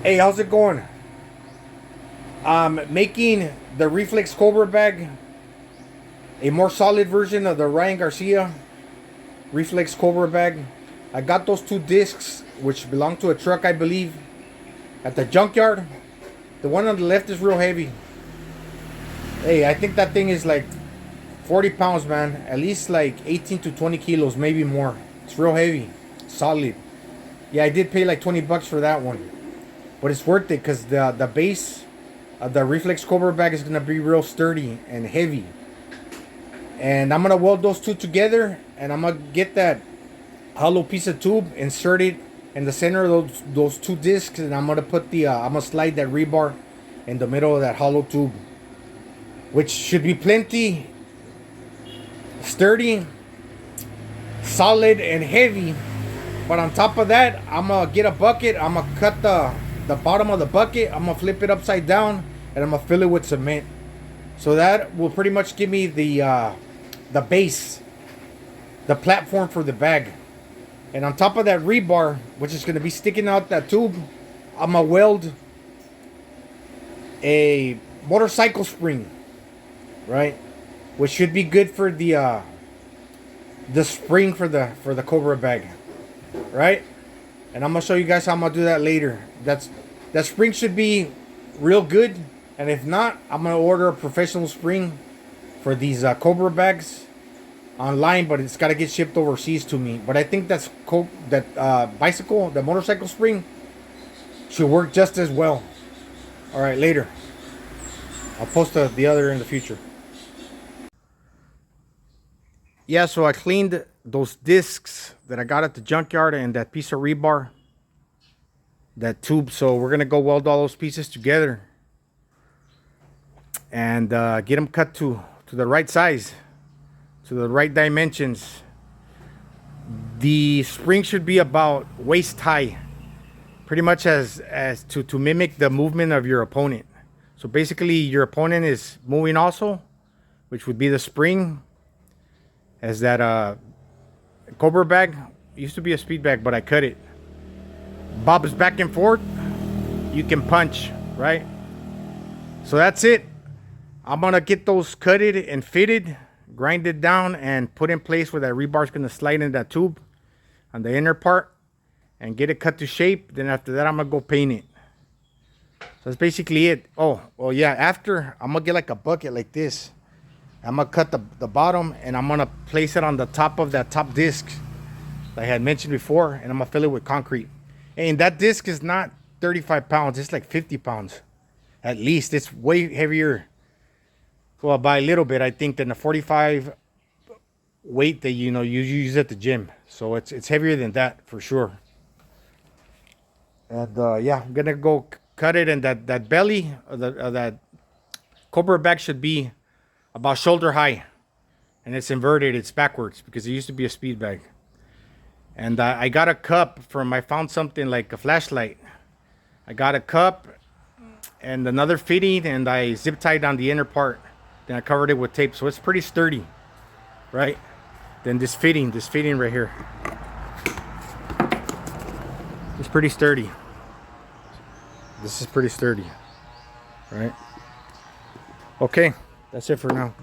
Hey, how's it going? Making the Reflex Cobra bag a more solid version of the Ryan Garcia Reflex Cobra bag. I got those two discs, which belong to a truck, I believe, at the junkyard. The one on the left is real heavy. Hey, I think that thing is like 40 pounds, man. At least like 18 to 20 kilos, maybe more. It's real heavy, solid. Yeah, I did pay like 20 bucks for that one. But it's worth it because the base of the Reflex Cobra bag is going to be real sturdy and heavy. And I'm going to weld those two together. And I'm going to get that hollow piece of tube, insert it in the center of those two discs. And I'm going to put I'm going to slide that rebar in the middle of that hollow tube. Which should be plenty sturdy, solid, and heavy. But on top of that, I'm going to get a bucket. I'm going to cut the bottom of the bucket. I'm gonna flip it upside down and I'm gonna fill it with cement. So that will pretty much give me the base, the platform for the bag. And on top of that rebar, which is gonna be sticking out that tube, I'm gonna weld a motorcycle spring, right? Which should be good for the spring for the Cobra bag, right? And I'm gonna show you guys how I'm gonna do that later. That spring should be real good, and if not, I'm gonna order a professional spring for these Cobra bags online, but it's gotta get shipped overseas to me. But I think that motorcycle spring should work just as well. All right, later. I'll post the other in the future. Yeah, so I cleaned those discs that I got at the junkyard and that piece of rebar, that tube. So we're gonna go weld all those pieces together and get them cut to the right size, to the right dimensions. The spring should be about waist high, pretty much as to mimic the movement of your opponent. So basically your opponent is moving also, which would be the spring. As that Cobra bag used to be a speed bag, but I cut it. Bobs back and forth, you can punch, right? So that's it. I'm gonna get those cutted and fitted, grind it down, and put in place where that rebar is gonna slide in that tube on the inner part and get it cut to shape. Then after that, I'm gonna go paint it. So that's basically it. Oh, well, yeah, after I'm gonna get like a bucket like this. I'm gonna cut the bottom and I'm gonna place it on the top of that top disc like I had mentioned before, and I'm gonna fill it with concrete. And that disc is not 35 pounds, it's like 50 pounds at least. It's way heavier, well, by a little bit, I think, than the 45 weight that you use at the gym. So it's heavier than that for sure. And yeah, I'm gonna go cut it, and that belly of that Cobra bag should be about shoulder high, and it's inverted, it's backwards because it used to be a speed bag. And I got a cup I found something like a flashlight. I got a cup and another fitting, and I zip tied on the inner part, then I covered it with tape, so it's pretty sturdy, right? Then this fitting right here, it's pretty sturdy. This is pretty sturdy, right? Okay, that's it for now.